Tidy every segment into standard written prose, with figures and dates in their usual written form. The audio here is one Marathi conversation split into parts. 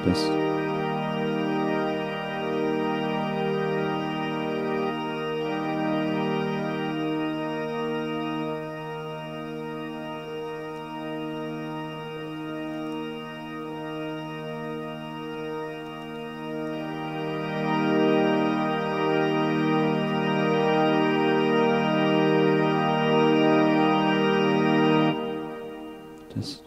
Yes. Yes.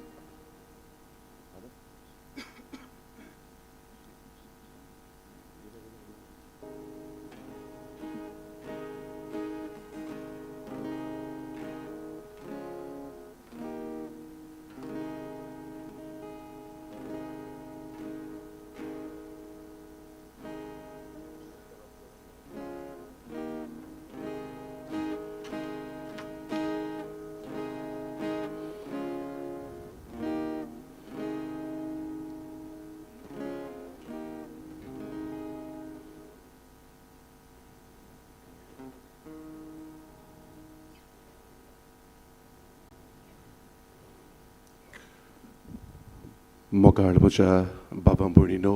मोगाळ म्हज्या बाबा भयणीनो,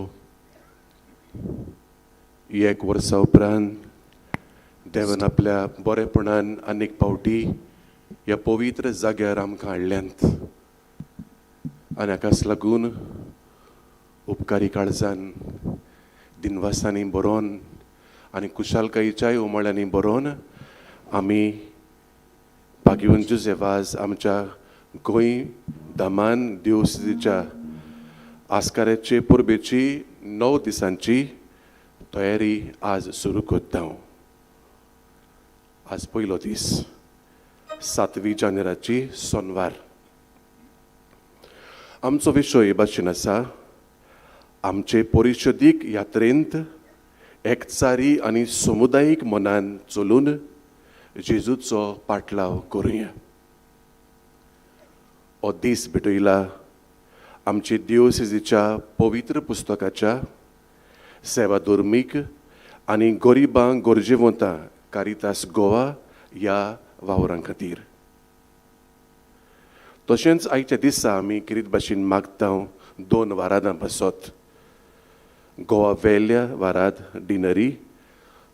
एक वर्सा उपरांत देवान आपल्या बरेपणान आनीक फावटी ह्या पवित्र जाग्यार आमकां हाडल्यांत आनी हाकाच लागून उपकारी काळजान दिनवासांनी बरोवन आनी कुशालकायेच्याय उमाळ्यांनी बरोवन आमी भाग्यवन जुझेवाज आमच्या गोंय दामान दिवसच्या आस्काऱ्याचे पुर्बेची 9 दिसांची तयारी आज सुरू करता. आज पयलो दीस 7 जानेराची सोनवार. आमचो विशय भाशेन आसा आमचे परिशदीक यात्रेंत एकचारी आनी समुदायीक मनान चलून जेजूचो पाटलाव करुया. हो दीस भेटयला आमचे दिवसेजीच्या पवित्र पुस्तकाच्या सेवाधर्मीक आनी गरिबांक गरजेवंतां कारितास गोवा ह्या वावरां खातीर. तशेंच आयच्या दिसा आमी किरीत भाशेन मागता 2 वारादां बसत. गोवा वेल्या वाराद डिनरी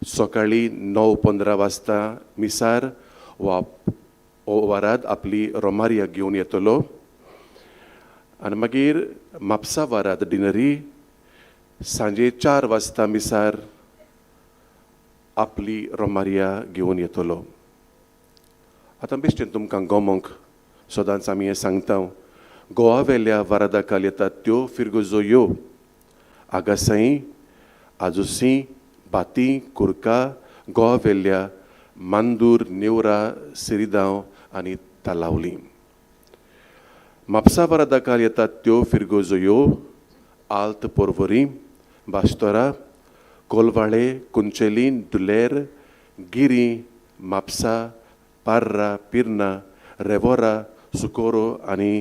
सकाळी 9:15 वाजता मिसार हो वाराद आपली रोमारिया घेवन येतलो आनी मागीर म्हापसा वाराद डिनरी सांजे 4 वाजता मिसार आपली रोमारिया घेवन येतलो. आतां बेश्टें तुमकां गोमोंक सदांच आमी हें सांगता, गोवा वेल्या वारादाकाल येतात त्यो फिरगोजो यो आगासाई, आजुसी, बाती, कुर्का, गोवा वेल्या, मांदूर, नेवरा, सिरिदांव आनी तालावली. म्हापसा वारादाकाल येतात त्यो फिरगोजो यो आल्त पोर्वोरी, बास्तोरा, कोलवाळे, कुंचेलीन, दुलेर, गिरी, म्हापसा, पार्रा, पिर्ना, रेवोरा, सुकोरो आनी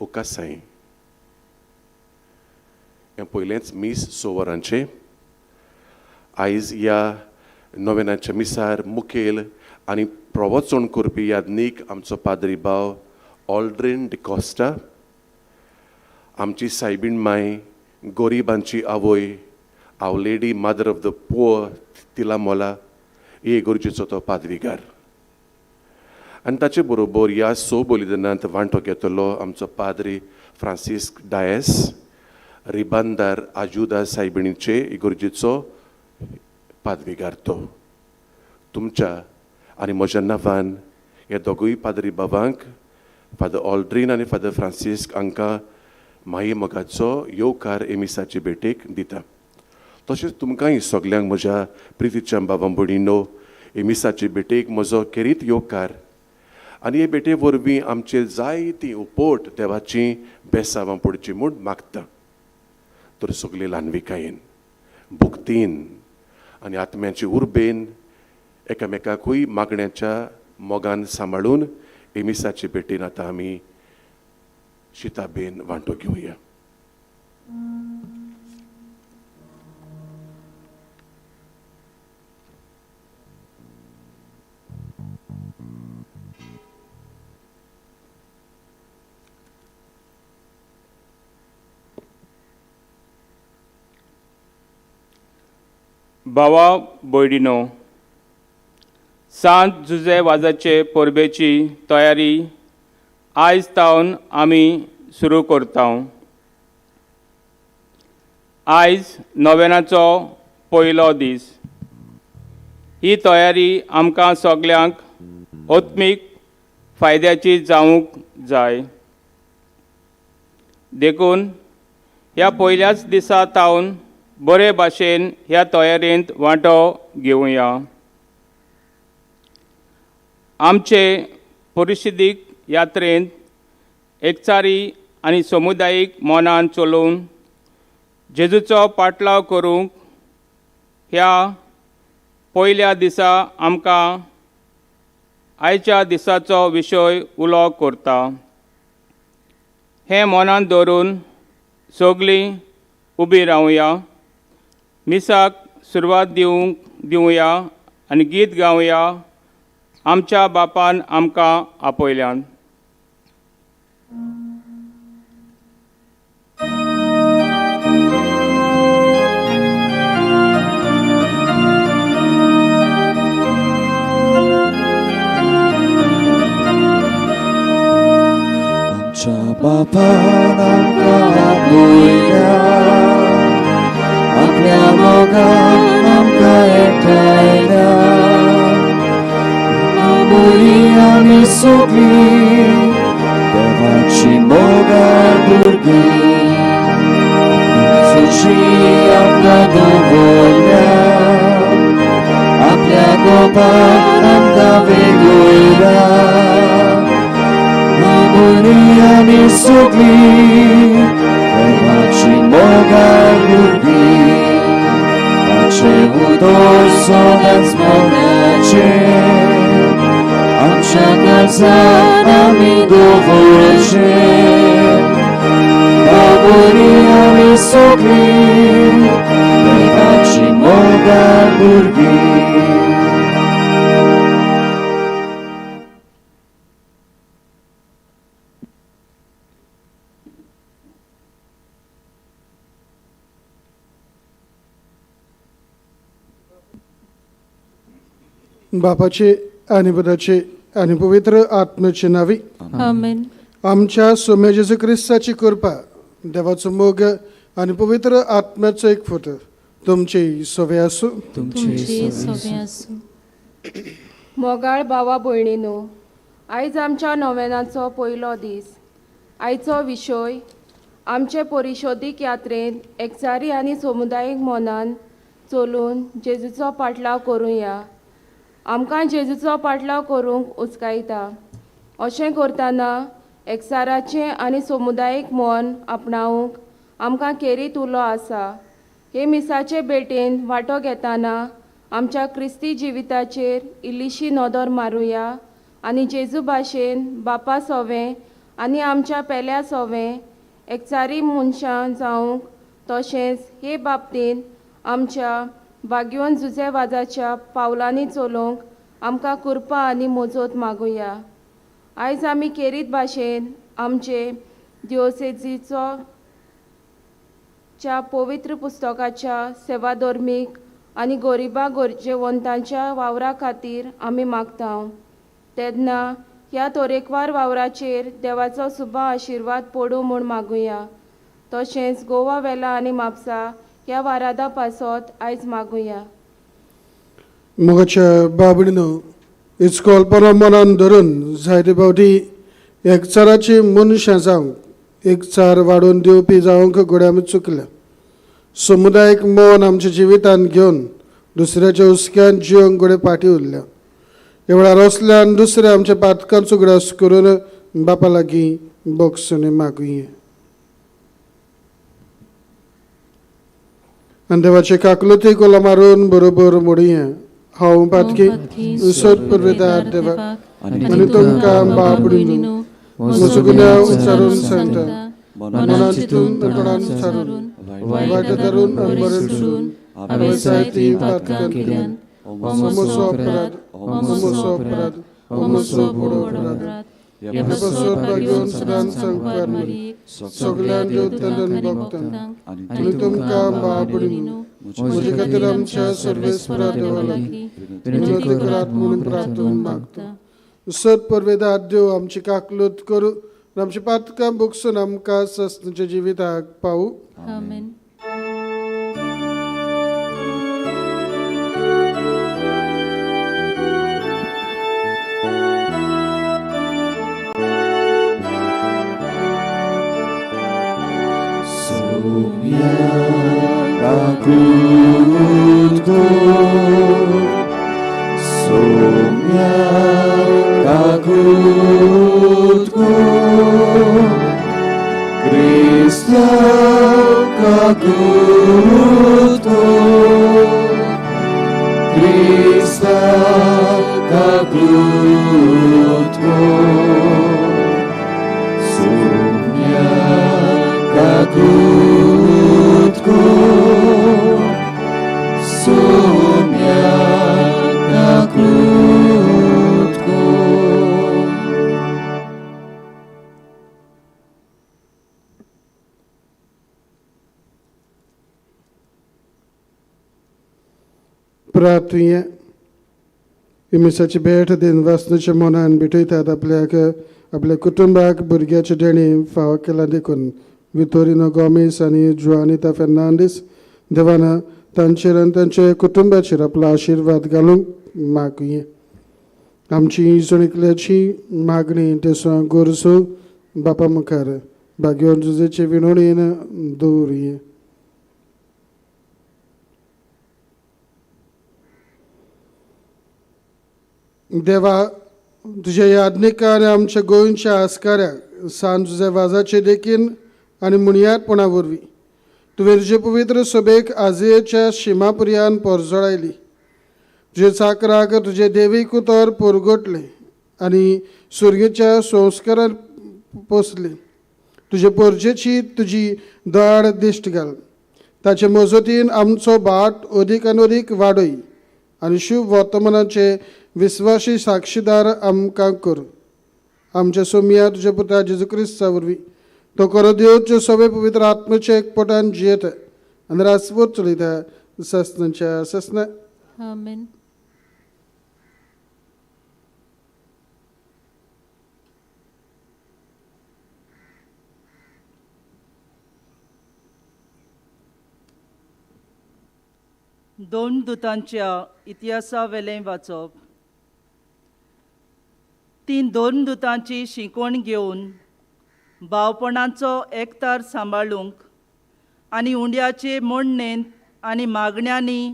ओकासाई. हें पयलेंच मीस 6 वरांचें. आयज ह्या नोवेनाच्या मिसार मुखेल आनी प्रवचन करपी यादनीक आमचो पाद्री भाव ऑल्ड्रीन डिकॉस्टा, आमची सायबीण माय, गोरिबांची आवय, our lady mother of the poor तिला मोला हे इगर्जेचो तो पाद्रीगार. आनी ताचे बरोबर ह्या 6 बलिदानांत वांटो घेतलो आमचो पाद्री फ्रांसिस्क डायस, रिबांदार आजुदा सायबिणीचे इगर्जेचो पाद्रीगार तो. तुमच्या आनी म्हज्या नांवान हे दोगूय पाद्री बाबांक फादर ऑल्ड्रीन आनी फादर फ्रांसिस्क हांकां माई मोगाचो येवकार एमिसाचे भेटेक दिता. तशेंच तुमकांय सगल्यांक म्हज्या प्रितीच्या बाबा भयणीनो एमिसाचे भेटेक म्हजो खेरीत येवकार. आनी हे भेटे वरवीं आमचेर जायतीं उपोट देवाची बेसांवां पडची म्हूण मागता. तर सगळे ल्हानविकायेन, भुक्तीन आनी आत्म्याचे उर्बेन एकामेकाकूय मागण्याच्या मोगान सांबाळून एमिसाचे भेटेन आतां आमी शिताबेन वांटो घेवया. भावा भयणीनो, सांत जुजे वाजाचे परबेची तयारी आयज तावन आमी सुरू करता. आयज नोवेनाचो पयलो दीस. ही तयारी आमकां सगल्यांक आत्मीक फायद्याची जावूंक जाय. देखून ह्या पयल्याच दिसा तावन बरे भाशेन ह्या तयारेंत वांटो घेवया. आमचे परिशदीक यात्रेंत एकचारी आनी समुदायीक मोनान चलोवन जेजूचो पाटलाव करूंक ह्या पयल्या दिसा आमकां आयच्या दिसाचो विशय उलो करता. हें मनांत दवरून सगळीं उबी रावया. मिसाक सुरवात दिवया आनी गीत गावया आमच्या बापान आमकां आपयल्यान. बापान आमकां आपयल्या, आपल्या मोगान आमकां एकठांयल्या. बरी आमी सगळीं देवाची मोगाळ भुरगीं. सुशी आमकां दवरल्या, आपल्या गोपान आमकां वेगळ्या. बरी आमी सगळीं देवाची मोगाळ भुरगीं. ताचे उदक सदांच मोगाचें आमच्या काळजांत आमी दवरचें. बरी आमी सगळीं देवाची मोगाळ भुरगीं. बापाचे आणि पुताचे आणि पवित्र आत्म्याचे नावी आमेन. आमच्या सोम्या जेजू ख्रिस्ताची कृपा, देवाचो मोग आणि पवित्र आत्म्याचो एक फूट तुमचे सवे आसूं. तुमचे सगळे आसूं. मोगाळ भावा भयणीनो, आयज आमच्या नोवेनाचो पयलो दीस. आयचो विशय आमचे परिशोधीक यात्रेंत एकचारी आनी समुदायीक मोनान चलून जेजूचो पाटलाव करुया. आमकां जेजूचो पाटलाव करूंक उचकायता. अशें करतना एकचाराचें आनी समुदायीक मोन आपणावंक आमकां केरीत उलो आसा. हे मिसाचे भेटेन वांटो घेतना आमच्या क्रिस्ती जिविताचेर इल्लीशी नदर मारुया आनी जेजू भाशेन बापा सोवें आनी आमच्या पेल्या सोवें एकचारी मनशां जावंक, तशेंच हे बाबतींत आमच्या भाग्यवन जुजे वाजाच्या पावलांनी चलोवंक आमकां कृपा आनी मोजत मागुया. आयज आमी केरीत भाशेन आमचे दिओसेजीचो च्या पवित्र पुस्तकाच्या सेवाधर्मीक आनी गरिबा गरजेवंतांच्या वावरा खातीर आमी मागता. तेन्ना ह्या तरेकवार वावराचेर देवाचो सुबा आशिर्वाद पडूं म्हूण मागुया. तशेंच गोवा वेला आनी म्हापसा ह्या वारादा पासत आयज मागुया. मोगाच्या बाबडीनो, इस्कॉलपणां मनान धरून जायते फावटी एकचाराची मनशां जावंक, एकचार वाडोवन दिवपी जावंक घोड्या आमी चुकल्या. समुदायीक मन आमच्या जिवितांत घेवन दुसऱ्याच्या हुस्क्यान जिवंक घोडे फाटीं उरल्या. ह्या वेळार असल्यान दुसऱ्या आमच्या पातकांचो उगडास करून बापा लागीं बोगसुनी मागुया. आनी देवाचे काकलुती कोला मारून बरोबर मोडुया. हांव पातकी सोद पुरविदार देवाक आनी तुमकां बाबडीनो म्हजो गुन्यांव उच्चारून सांगता. मनान चिंतून तोंडान सारून वायट धरून आनी बरें धरून हांवें जायतीं पातकां केल्यान. हो म्हजो अपराध, हो म्हजो अपराध, हो म्हजो व्हड अपराध. ह्या बसोर घेवन सदांच संकवार मारी सगळ्यांक देवतलन भक्तांक आनी तुमकां बाबडीनो म्हजे खातीर आमच्या सर्वेस्परा देवा लागीं विनंती करात म्हणून प्रार्थना मागता. सत परवेदार देव आमची काकलूत करू आमची पातकां बुकसून आमकां सस्नाच्या जिविताक पावू. आमेन. Kakutko, Somya kakutko, Krista kakutko, Krista kakutko, Somya kakutko, Somya kakutko. प्रार्थुये इमिसाची भेट दिन वासनाच्या मनान भेटयतात आपल्या कुटुंबाक भुरग्याचे देणी फावो केला देखून वितोरिनो गोमेस आनी जुआनिता फेर्नांडीस देवान तांचेर आनी तांच्या कुटुंबाचेर आपलो आशिर्वाद घालूंक मागुये. आमची जणिकल्याची मागणी तेसो गोरसो बापा मुखार भाग्योन जुजेचे विणवणेन दवरुये. देवा तुझ्या याज्ञिका आनी आमच्या गोंयच्या आस्काऱ्याक सांत तुझ्या वाजाचे देखीन आनी मुणयादपणा वरवीं तुवें तुजे पवित्र सभेक आजयेच्या शिमापर्यान पोरजोळायली. तुजे चाकराक तुजे देवीक उतर पोरगोटले आनी सुर्गेच्या संस्कारान पोसले. तुजे पोरजेची तुजी दाड दिश्ट घाल. ताचे मजतीन आमचो बाट अदीक आनी अदीक वाडय आनी शुभ वर्तमानाचे विस्वासी साक्षीदार आमकां कर. आमच्या सोम्या तुज्या पुता जेजू क्रिस्ता वरवीं तो करो देवचे सवे पवित्र आत्म्याच्या एकपटान जियेता आनी रासवत चलयता ससनाच्या ससना. आमेन. दोन दुतांच्या इतिहासा वेलें वाचप. ती दोन दुतांची शिकवण घेवन भावपणाचो एकतार सांबाळूंक आनी उंड्याचे मोडणेंत आनी मागण्यांनी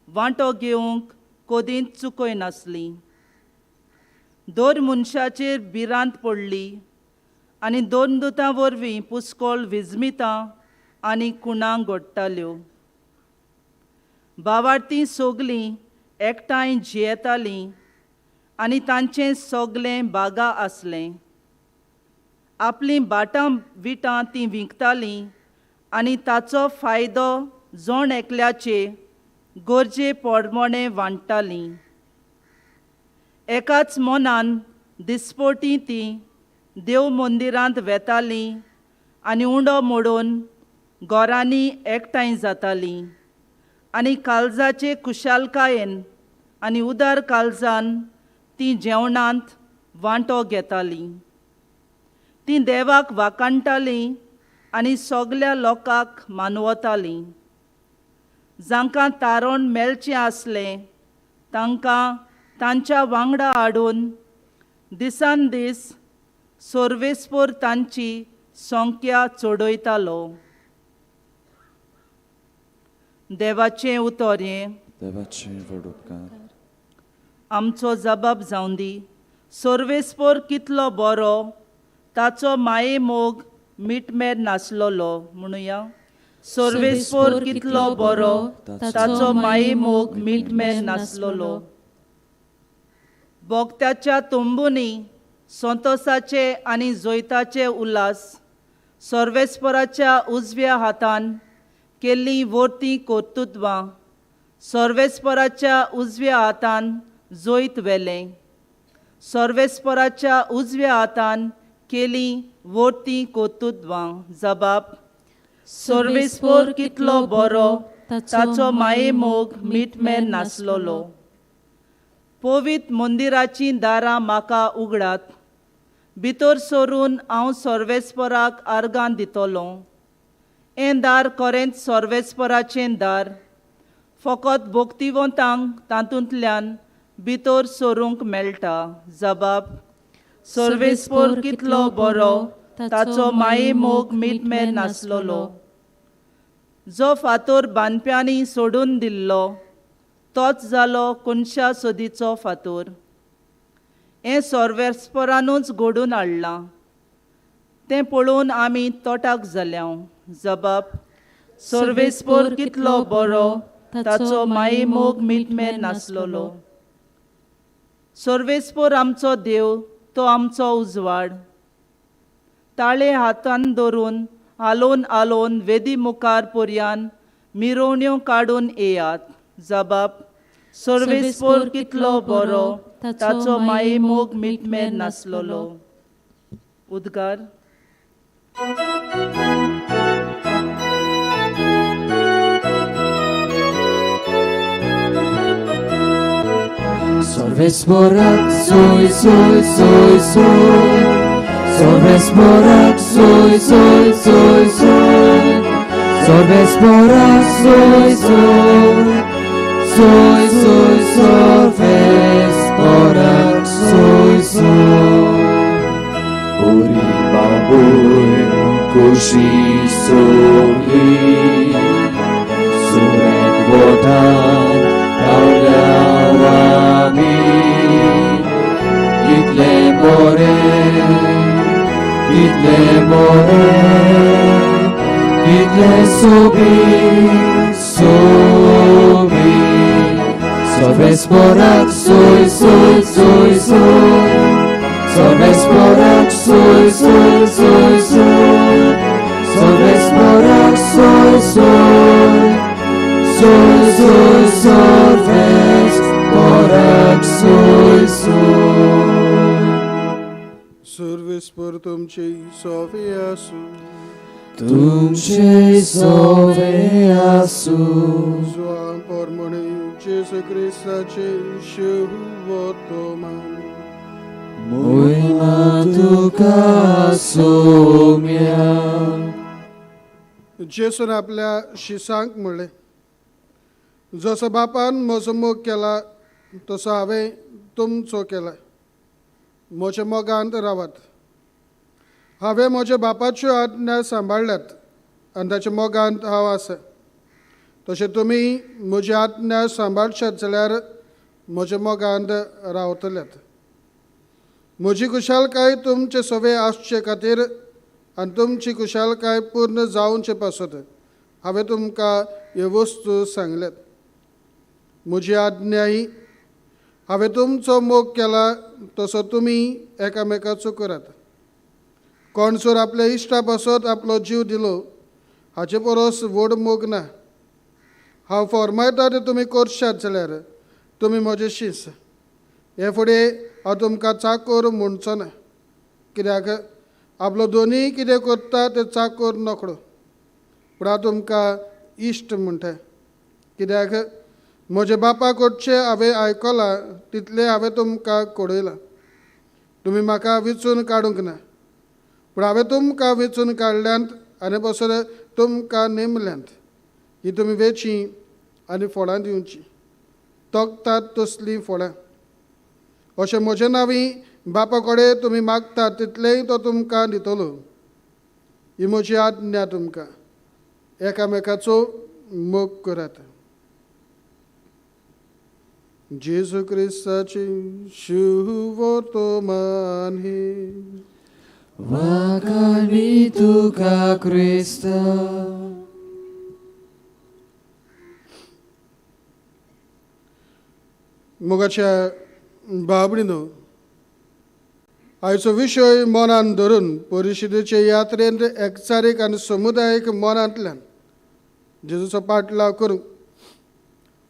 वांटो घेवंक कदींच चुकय नासली. दर मनशाचेर भिरांत पडली आनी दोन दुतां वरवीं पुस्कोळ विजमितां आनी कुणां घडटाल्यो. भावार्थीं सगलीं एकठांय जियेतालीं आनी तांचें सगलें बागा आसलें. आपलीं बाटां विटां तीं विकतालीं आनी ताचो फायदो जोण एकल्याचे गरजे पोरमोणे वांट्टालीं. एकाच मोनान दिसपोटी तीं देव मंदिरांत वेतालीं आनी उंडो मोडून घरांनी एकठांय जातालीं आनी काळजाचे कुशालकायेन आनी उदार काळजान तीं जेवणांत वांटो घेतालीं. तीं देवाक वाकाणटालीं आनी सगल्या लोकांक मानवतालीं. जांकां तारण मेळचें आसलें तांकां तांच्या वांगडा हाडून दिसान दीस सर्वेस्पर तांची संख्या चडयतालो. देवाचें उतर हें. देवाचे व्हड उपकार. आमचो जबाब जावन दी. सर्वेस्पर कितलो बरो ताचो माये मोग मिटमेर नासलोलो. म्हणुया सर्वेस्पर कितलो बरो ताचो माये मोग मिटमेर नासलोलो. भोगत्याच्या तोंबुनी संतोसाचे आनी जोयताचे उल्हास सर्वेस्पराच्या उजव्या हातान केल्लीं वर्तीं कर्तुत्वां सर्वेस्पराच्या उजव्या हातान जोयत वेलें. सर्वेस्पराच्या उजव्या हातान केली वोर्ती कोतुद्वां. जबाब: सर्वेस्पर कितलो बरो, ताचो माये मोग मिटमेर नासलोलो. पवित्र मंदिराची दारां म्हाका उगडात. भितर सरून हांव सर्वेस्पराक आर्गां दितलों. हें दार खरेंच सर्वेस्पराचें दार. फकत भोक्तिवंतांक तातूंतल्यान भितर सरूंक मेळटा. जबाब: सर्वेस्पर कितलो बरो, ताचो माये मोग मिटमेर नासलोलो. जो फातर बांदप्यांनी सोडून दिल्लो तोच जालो कोनशा सोदीचो फातर. हें सर्वेस्परानूच घडून हाडलां. तें पळोवन आमी तोटाक जाल्यांव. जबाब: सर्वेस्पर कितलो बरो, ताचो माये मोग मिटमेर नासलोलो. सर्वेस्पर आमचो देव, तो आमचो उजवाड. ताळे हातान धरून हालोवन हालोवन वेदी मुखार पर्यान मिरवण्यो काडून येयात. जबाब: सर्वेस्पर कितलो बरो, ताचो माये मोग मिटमेर नासलोलो. उद्गार. Sorvesporak soy, soy, soy, soy. Sorvesporak soy, soy, soy, soy. Sorvesporak soy, soy. Soy, soy, sorvesporak soy, soy. Uri babuy kushi sohi. Surek botan Aulawami Itle more Itle sobi Sobi Sorvesporak soy, soy, soy, soy. Sorvesporak soy, soy, soy, soy. Sorvesporak soy, soy. Soy, soy, sorvesporak soy, soy. सर्वेस्पर तुमचे सोवे आसू. तुमचे सोवे आसू. स्वाम परमणे जेसू ख्रिस्ताचे शुभवर्तमान. Moima tuka somia. जेसून आपल्या शिसांक म्हणले, जसो बापान म्हजो मोग केला तसो हांवें तुमचो केला. म्हज्या मोगांत रावात. हांवें म्हज्या बापाच्यो आज्ञा सांबाळल्यात आनी ताच्या मोगांत हांव आसा. तशें तुमी म्हजी आज्ञा सांबाळशात जाल्यार म्हज्या मोगांत रावतल्यात. म्हजी कुशालकाय तुमचे सवे आसचे खातीर आनी तुमची कुशालकाय पूर्ण जावचे पासत हांवें तुमकां ह्यो वस्तू सांगल्यात. म्हजी आज्ञा ही हांवें तुमचो मोग केला तसो तुमी एकामेकाचो करात. कोण जर आपल्या इश्टा पासत आपलो जीव दिलो हाचे परस व्हड मोग ना. हांव फरमायता तें तुमी करशात जाल्यार तुमी म्हजे शीस. हे फुडें हांव तुमकां चाकर म्हणचो ना, कित्याक आपलो दोनी कितें करता तें चाकर नकळो. पूण हांव तुमकां इश्ट म्हणटा, कित्याक म्हजे बापा कडचें हांवें आयकलां तितलें हांवें तुमकां कळयलां. तुमी म्हाका वेंचून काडूंक ना, पूण हांवें तुमकां वेंचून काडल्यांत आनी बसून तुमकां नेमल्यांत की तुमी वेचीं आनी फळां दिवचीं, तोखतात तसलीं फळां. अशें म्हजे नांवी बापा कडेन तुमी मागतात तितलेंय तो तुमकां दितलो. ही म्हजी आज्ञा तुमकां, एकामेकाचो मोग करात. जेजू क्रिस्ताची शुभवर्तमान हे. Wakani tuka Krista. मोगाच्या बाबडीनो, आयचो विशय मनान धरून परिशदेचे यात्रेंत एकचारीक आनी समुदायीक मनांतल्यान जेजूचो पाटलाव करूंक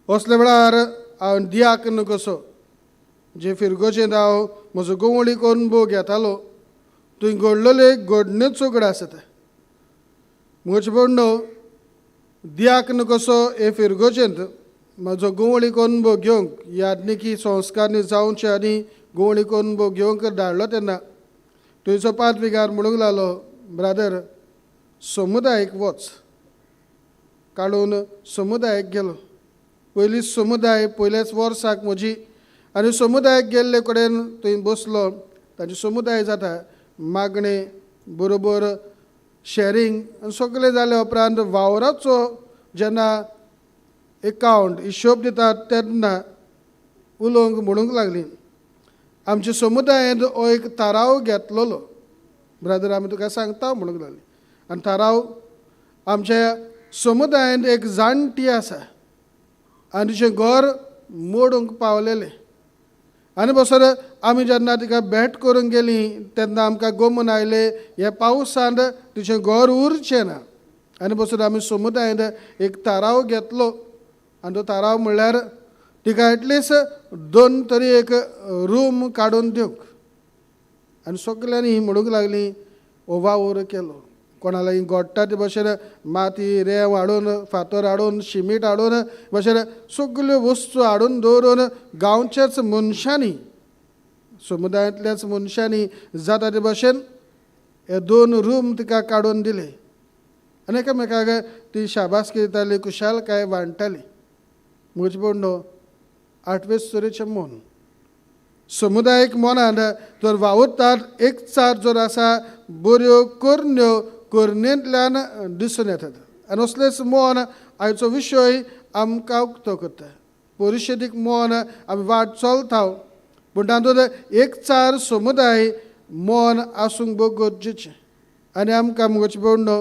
असल्या वेळार हांव दियाकन कसो जे फिरगोचें हांव म्हजो गोवळी कोण बो घेतालो थंय घडलेले घडण्योच घडा आसता म्हजे पडणो दियाक कसो हे फिरगोचेंत म्हजो गोवळी कोण बो घेवंक यादनिकी संस्कार जावचे आनी गोवळी कोण बो घेवंक धाडलो तेन्ना थंयचो पाद्रीगार म्हणूंक लागलो ब्रादर समुदायाक वच काडून समुदायाक गेलो पयलीं समुदाय पयल्याच वर्साक म्हजी आनी समुदायाक गेल्ले कडेन थंय बसलो ताचे समुदाय जाता मागणे बरोबर शेअरिंग आनी सगळें जाले उपरांत वावराचो जेन्ना एकावंट हिशोब दितात तेन्ना उलोवंक म्हणूंक लागली आमच्या समुदायांत हो एक थाराव घेतलेलो ब्रदर आमी तुका सांगता म्हणूंक लागली आनी थाराव आमच्या समुदायांत एक जाणटी आसा आनी तिचें घर मोडूंक पावलेलें आनी बसोर आमी जेन्ना तिका भेट करूंक गेलीं तेन्ना आमकां गमून आयले हे पावसांत तिचें घर उरचें ना आनी बसोर आमी समुदायांत एक थाराव घेतलो आनी तो थाराव म्हणल्यार तिका एटलिस्ट 2 तरी एक रूम काडून दिवंक आनी सगल्यांनी म्हणूंक लागलीं हो वावर केलो कोणालाय गोडटा ते भशेन माती रेंव हाडून फातर हाडून शिमीट हाडून भशेन सगल्यो वस्तू हाडून दवरून गांवच्याच मनशांनी समुदायांतल्याच मनशांनी जाता ते भशेन हे 2 रूम तिका काडून दिले आनी एकामेकाक ती शाबासकी दिताली कुशालकाय वांटताली म्हजे पडणो 8वे सुरेचें मन समुदायीक मनांत जर वावुरतात एक चार जर आसा बऱ्यो करण्यो करण्यांतल्यान दिसून येतात आनी असलेच मन आयचो विशय आमकां उक्तो करता परिशदीक मन आमी वाट चलता पूण तातूंत एक चार समुदाय मन आसूंक बो गरजेचें आनी आमकां म्हजे पडणो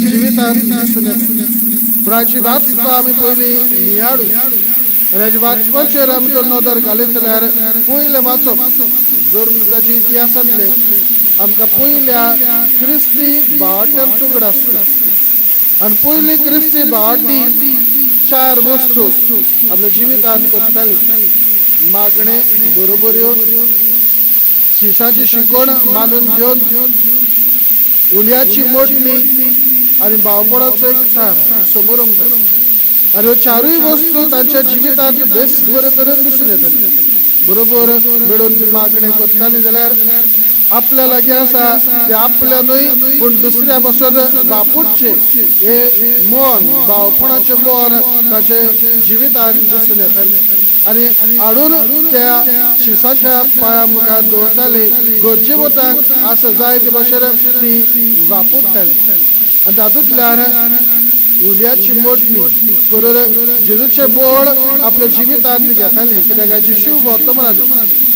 जिवितांत दिसून येता पूण हाची वाचपां आमी पयलीं नियाडू आनी हाचे वाचपाचेर आमी जर नदर घालीत जाल्यार पयलें वाचप धर्मजाच्या इतिहासांतले आमकां पयल्या क्रिस्ती भावार्थ्यांचो उगड आसता आनी पयली क्रिस्ती भावार्थी 4 वस्तू आपल्या जिवितांत करताली मागणे बरोबऱ्यो शिसाची शिकोण मानून घेवन उल्याची मोडणी आनी भावपणाचो एक सार समारंभ आनी ह्यो 4य वस्तू तांच्या जिवितांत बेस बरे तरेन दिसून येताली बरोबर मेळून ती मागणी करताली जाल्यार आपल्या लागीं आसा ते आपल्यानूय पूण दुसऱ्या बसोन वापुरचें हे मन भावपणाचें मन ताचे जिवितांत दिसून येतालें आनी हाडून त्या शिसाच्या पांया मुखार दवरताली गरजे वतांक आसा जाय ते भशेन ती वापुरताली आनी तातूंतल्यान उल्याची मोडणी करून जेजूचें बोड आपल्या जिवितांत घेताली कित्याक हाची शुभ वर्तमानांत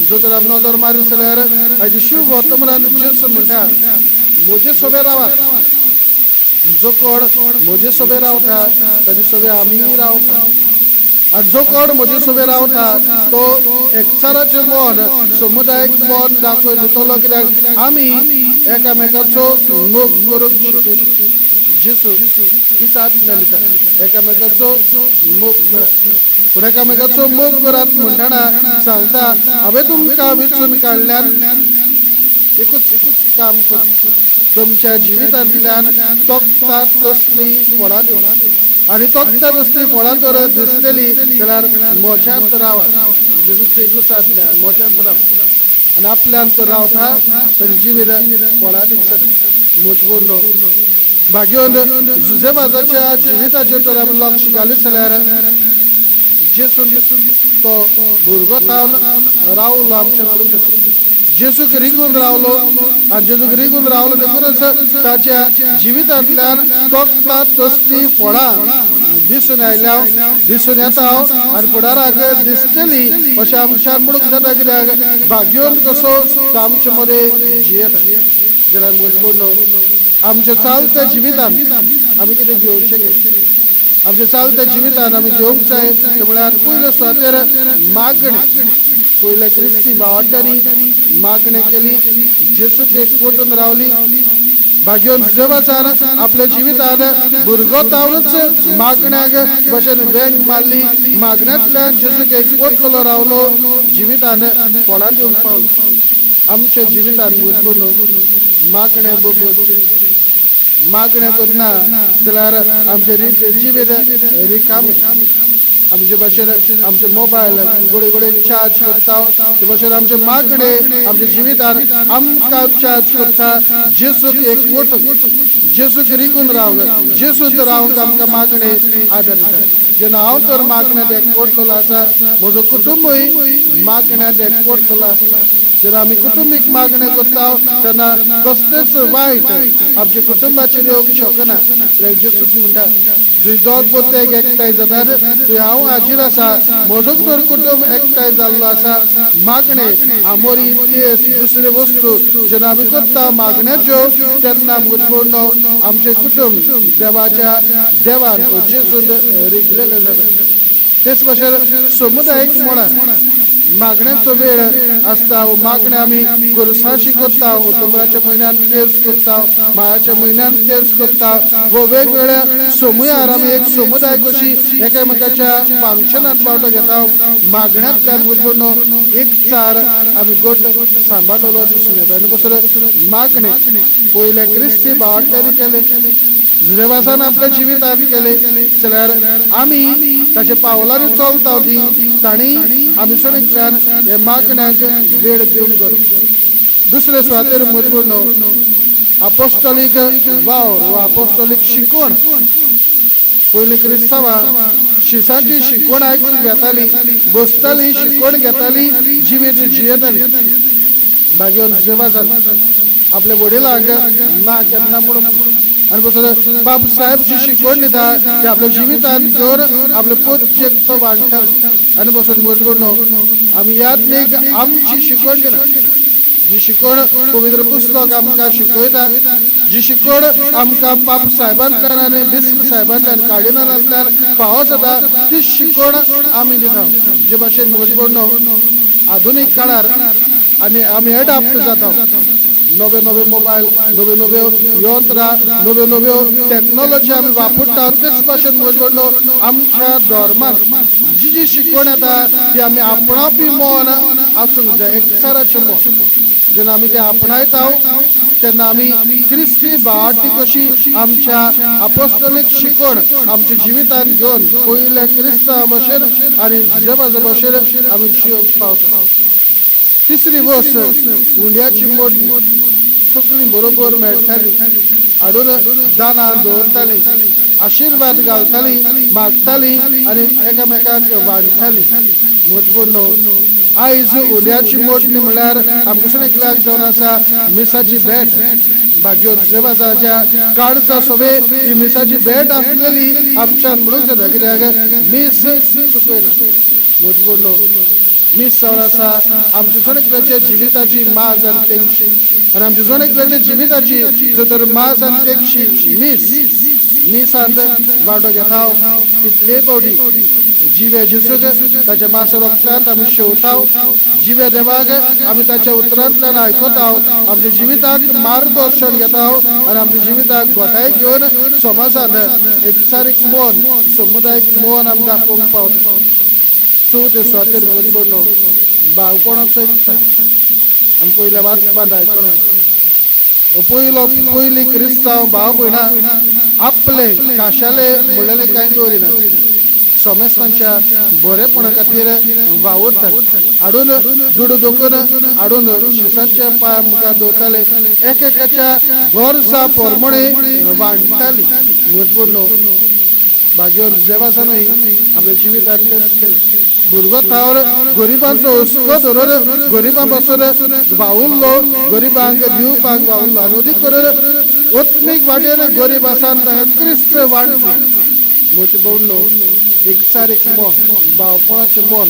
जो तर आमी नदर मारीत जाल्यार हाची शुभ वर्तमानांत जेजू म्हणटा म्हजे सोबे रावात जो कोण म्हजे सोबे रावता ताचे सोबे आमी रावता आनी जो कोण म्हजे सोबे रावता तो एकचाराचें मन समुदायाक मन दाखोवन दितलो कित्याक आमी एकामेकाचो मोग करूंक शिकयता जेसू ही आज्ञा दिता एकामेकाचो मोग करात पूण एकामेकाचो मोग करात म्हणटना सांगता हांवें तुमकां वेंचून काडल्यान एकूच काम कर तुमच्या जिवितांतल्यान तोखतात तसली फळां दिवं आनी तोखतात तसली फळां जर दिसलेली जाल्यार मोज्यांत रावात जेजूची एकूच आज्ञा मोज्यांत राव आनी आपल्यान रावता ताचें जिवीत फळां दिवंक जाता म्हजो भाग्योन जुजेबाजाच्या जिविताचेर तर आमी लक्ष घालीत जाल्यार जेसून तो भुरगो जावन रावलो आमच्या कडेन जेजूक रिगून रावलो आनी जेजूक रिगून रावलो देखूनच ताच्या जिवितांतल्यान तोखतात तसली फळां दिसून आयल्या दिसून येता आनी फुडाराक दिसतली अशें आमच्यान म्हणूंक जाता कित्याक भाग्योन कसो तो आमचे मदें जियेता जाल्यार म्हजो आमच्या चालत्या जिवितांत आमी कितें घेवचें गे आमच्या चालत्या जिवितांत आमी घेवंक जाय ते म्हळ्यार पयले सुवातेर मागणी पयल्या क्रिस्ती भावार्थ्यांनी मागणी केली जेजूक एक पोटून रावली भाग्योन देवासान आपल्या जिवितान भुरगो तावनच मागण्याक भशेन वेंग मारली मागण्यांतल्यान जेजूक एक पोटलो रावलो जिवितान फळां दिवंक पावलो आमच्या जिवितान बुजबून मागणे बगून मागणे तर ना जाल्यार आमचे जिवीत रिकामे आमचे भशेन आमचे मोबायल घोडे घोडे चार्ज करता ते भशेन आमचे मागणे आमच्या जिवितान आमकां चार्ज करता जेसूक एक वोट जेसूक रिकून रावंक जेसूत रावंक आमकां मागणे आदार दिता जेन्ना हांव तर मागण्यात एकवटलेलो आसा म्हजो कुटुंबूय मागण्यात एकवटलेलो आसता जेन्ना आमी कुटुंबीक मागणे करता तेन्ना कसलेच वायट आमच्या कुटुंबाचेर येवंक शकना कित्याक जेसूच म्हणटा जंय दोग पोतेक एकठांय जातात थंय हांव हाजीर आसा म्हजो तर कुटुंब एकठांय जाल्लो आसा मागणे आमोरी तेस दुसरे वस्तू जेन्ना आमी करता मागण्याच्यो तेन्ना मुजबोडनो आमचे कुटुंब देवाच्या देवान जेसून रिगलेले जाता तेच भशेन समुदायीक मळार मागण्याचो वेळ आसता मागणे आमी गोरसाशी करता ऑक्टोबराच्या म्हयन्यान तेर्स करता मायाच्या म्हयन्यान तेर्स करता वो वेगवेगळ्या समूहार आमी एक समुदाय कशी एकामेकाच्या फंक्शनांत वांटो घेता मागण्यांतल्यान बुजबून एक चार आमी गोट सांबाळलेलो दिसून येता आनी बसर मागणे पयले क्रिस्ती भावांतल्यान केले देवासान आपल्या जिवितांत केले जाल्यार आमी ताचे पावलांनी चलता ती तांणी आमी सगळ्यान हे मागण्याक वेळ दिवंक गरज दुसरे सुवातेर मजबूत अपोस्टोलीक वावर वा अपोस्टोलीक शिकवण पयलीं क्रिस्तांवां शिसाची शिकवण आयकून घेताली बसताली शिकवण घेताली जिवीत जियेताली भाग्योन देवासान आपल्या वडिलांक ना केन्ना म्हणून आनी बसर बाब साहेब जी शिकवण दिता ती आपल्या जिवितान घेवन आपले पोतचेक तो वांटता आनी बसून मजबूत आमी यात्रेक आमची शिकवण दिना जी शिकवण पवित्र पुस्तक आमकां शिकयता जी शिकवण आमकां पाप साहेबांतल्यान आनी बिस्प साहेबांतल्यान कार्डिनलांतल्यान फावो जाता ती शिकवण आमी दिता जे भाशेन मजबूत आधुनीक काळार आनी आमी एडाप्ट जाता नवे नवे मोबायल नवे नवे यंत्रां नव्यो नव्यो टॅक्नॉलॉजी आमी वापरता तेच भाशेन मजबूत आमच्या धर्मान जी जी शिकवण येता ती आमी आपणावपी मन आसूंक जाय एकचाराचें मन जेन्ना आमी ते आपणायता तेन्ना आमी क्रिस्ती भावाटी कशी आमच्या अपोस्टोलीक शिकवण आमच्या जिवितान घेवन पयल्या क्रिस्तांवा भशेन आनी देवाच्या भशेन आमी जियोंक पावता तिसरी वस्त उंड्याची मोडणी सगळीं बरोबर मेळटाली हाडून दानां दवरताली आशिर्वाद घालताली मागताली आनी एकामेकाक वांटताली मजबूत आयज उंड्याची मोडणी म्हळ्यार आमकां एकल्याक जावन आसा मिसाची भेट भाग्योन देवाच्या काळजा सवे ही मिसाची भेट आसलेली आमच्यान म्हणूंक जाता कित्याक मीस चुकयना मजबूत मीस जावन आसा आमच्या सोनेकल्याच्या जिविताची माज आनी तेंगशी आनी आमच्या सोनेकल्याच्या जिविताची जर तर माज आनी तेंगशी मिसांत वांटो घेता तितले फावटी जिवे जेजूक ताच्या मास रक्तांत आमी शेवता जिवे देवाक आमी ताच्या उतरांतल्यान आयकता आमच्या जिविताक मार्गदर्शन घेता आनी आमच्या जिविताक गोठाय घेवन समाजांत एकचारीक मन समुदायीक मन आमी दाखोवंक पावता चवथे सुवातेर मजबूत भावपणाचो एक आमी पयल्या वाचपांत आयकना पयली क्रिस्तांव भाव भयणां आपले काशाले म्हणलेले कांय दवरिना सोमेस्तांच्या बरेपणा खातीर वावुरताले हाडून दुडू दोकून हाडून शिसाच्या पांया मुखार दवरताले एकेकाच्या गरजा प्रमाणे वांटताली मजबूत भाग्योन देवासानूय आपल्या जिवितांतलेंच केलें भुरगो थावर गरिबांचो हुस्को धरून गरिबां बसून वावुरलो गरिबांक दिवपाक वावुरलो आनी उदीक करून ओत्मीक वाटेन गरीब आसा क्रिस्त वांटलो मजबूत एकचारीक मन भावपणाचें मन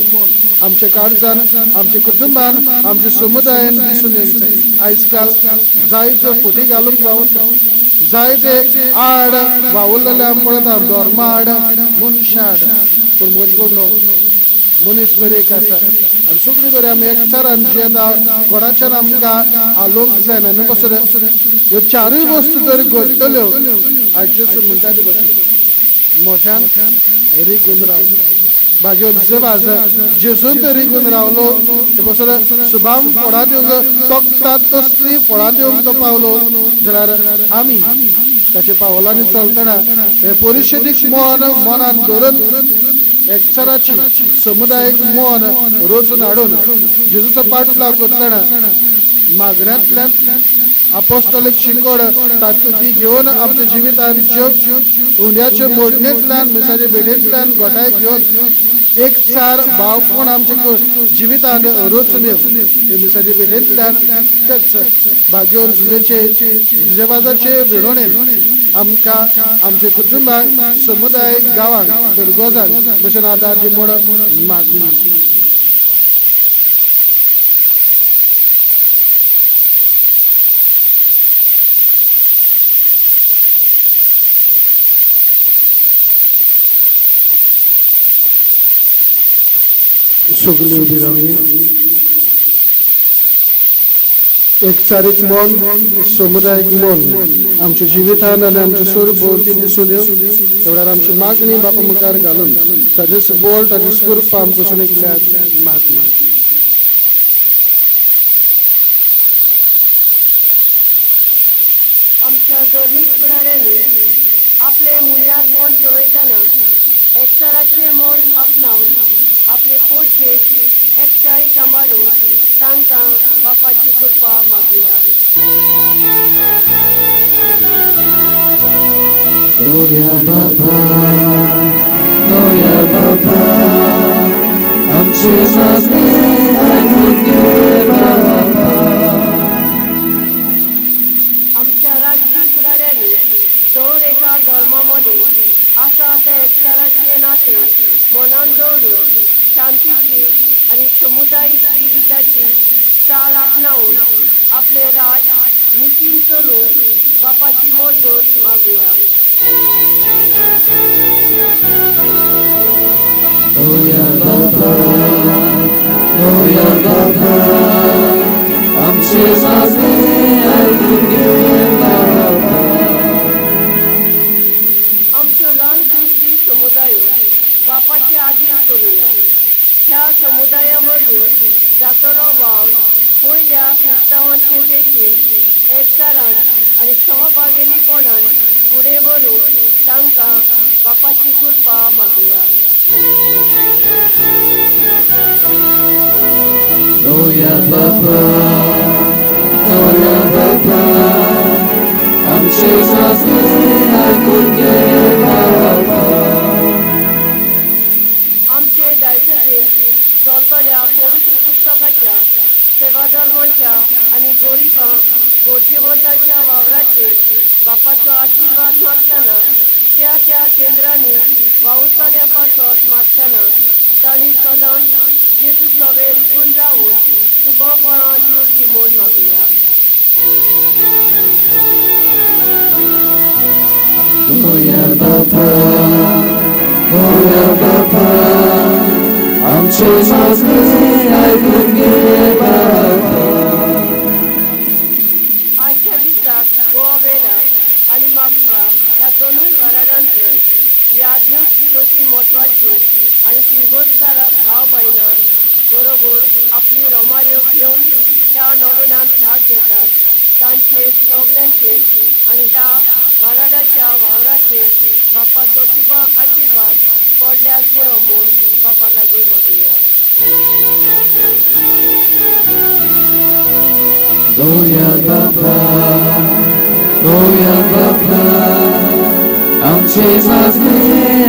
आमच्या काळजान आमच्या कुटुंबान आमच्या समुदायान दिसून येवंक जाय आयज काल जायत्यो फुटी घालूंक वावुरता जायते आड वावुरलेले आमी पळयता धर्म आड मनशा आड पूण मजबूत मनीस बरे एक आसा आनी सगळी बरी आमी एकचारान जियेता कोणाच्यान आमकां आलोवंक जायना न्हू पासून ह्यो चारूय वस्तू जर घडटल्यो आज जेसू म्हणटा ती पासून मोशान रिगून राव भाग्योन जेवाज जेसून तर रिगून रावलो ते पासून शुभाम फळां दिवंक तोखतात तसली फळां दिवंक तो पावलो जाल्यार आमी ताच्या पावलांनी चलतना हे परिशदीक मनान धरून एकचाराची समुदायीक मन रचून हाडून जेजूचो पाटलाव करतना मागण्यांतल्यान आपोस्तलीक शिकवण तातूंत घेवन आमच्या जिवितान जग उंड्याचे मोडणेंतल्यान मिसाचे भेटेंतल्यान गोठाय घेवन एक चार भावपण आमच्या जिवितान रचून हे मिसाचे भेटेंतल्यान तेच भाग्योन जुजेबाजाचे विणवणेन आमकां आमच्या कुटुंबाक समुदाय गांवांक घरगोजांक भशेन आदार दी म्हूण मागणी सगळी उबी रावया एकचारीक मन समुदायीक मन आमच्या जिवितान आनी आमच्या सूर भोंवती दिसून येवं एवढ्यार आमची मागणी बापा मुखार घालून ताचे बोल ताचे कृपा आमकां पसून एकल्याक मागणी आमच्या धर्मीक फुडाऱ्यांनी आपले मुळ्यारपण चलयतना एकचाराचे मन आपणावन आपले पोटचे एकठांय सांबाळून तांकां बापाची कृपा मागुया. Gloria Baba, आमची मागणी ऐकून घे बाबा. आमच्या राजकीय फुडाऱ्यांनी दर एका धर्मामध्ये आसा त्या एकचाराचे नाते मनान दवरून शांतीची आणि समुदायीक जिविताची चाल आपणावून आपले राज नितीन चलूंक बापाची मजत मागुया. Gloria Baba, आमची मागणी ऐकून घे बाबा. आमच्यो ल्हान ख्रिस्ती समुदाय बापाचे आदीन करूया. ह्या समुदाया मदीं जातलो वावर पयल्या क्रिस्तांवांचे देशीन एकचारान आनी सहभागिलीपणान फुडें व्हरूंक तांकां बापाची कृपा मागुया. Gloria Baba, आमची मागणी ऐकून घे बाबा. आमचे डायसेसीन चलतल्या पवित्र पुस्तकाच्या सेवा धर्माच्या आणि गरिबां गरजेवंतांच्या वावराचेर बापाचो आशिर्वाद मागतना त्या त्या केंद्रांनी वावुरतल्या पासत मागतना तांणी सदांच जेजू सवे रिगून रावून शुभ फळां दिवची म्हूण मागुया. Gloria Baba, आमची मागणी ऐकून घे बाबा. आजच्या दिसाक गोवा वेला आणि म्हापसा ह्या दोनूय वाराडांतले यादनीक तशी म्हत्वाची आणि तिळगोजकारक भाव भयणां बरोबर आपली रोमाऱ्यो घेवन ह्या नोवेनांत भाग घेतात. तांचेर सगल्यांचेर आनी ह्या वाराडाच्या वावराचेर बापाचो शुभ आशिर्वाद पडल्यार पुरो म्हूण बापा लागीं मागुया. Gloria Baba, आमची मागणी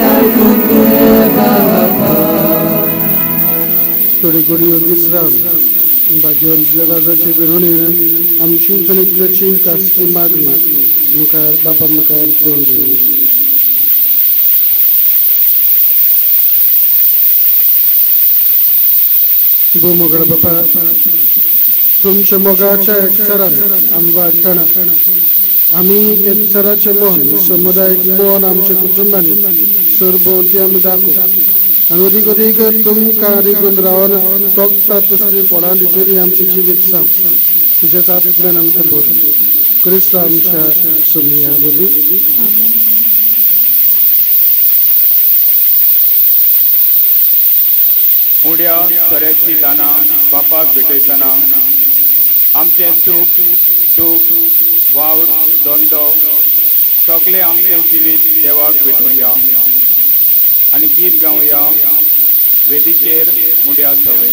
ऐकून घे बाबा. थोडी घडयो विसरावन भाग्योन जेवाजाचे विणवणेन आमची एकल्याची खासगी मागणी मुखार बापा मुखार दवरूया. भूमोगळ बापा तुमच्या मोगाच्या एकचारान आमी वाडटना आमी एकचाराचे मन समुदायीक मन आमच्या कुटुंबांनी सरभोवती आमी दाखोव आणि अधिक तुमकां रिगून रावन तोखता तसली फळां दितली आमचे जिवीत सांग तुझ्याच आत्म्यान आमकां भरून क्रिस्त आमच्या सुमया वरवीं उड्या सोऱ्याची दानां बापाक भेटयतना आमचें सूख दूख वावर धंदो सगळें आमचें जिवीत देवाक भेटूया आनी गीत गावया वेदीचेर उड्या सवे.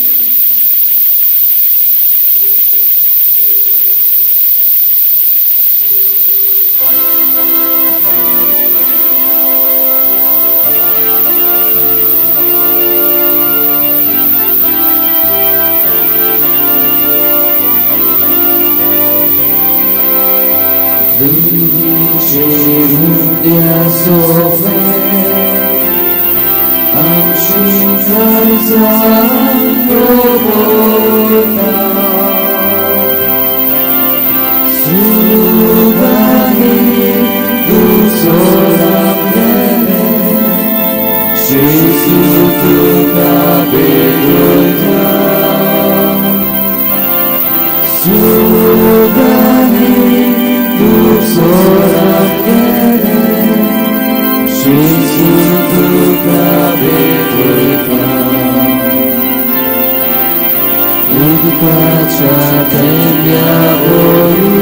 Udia sove amci karzan robota Sugani dusoramene Jesu tuta begoita Sugani dusoramene Jesu tuta begoita Udkacha tembia bori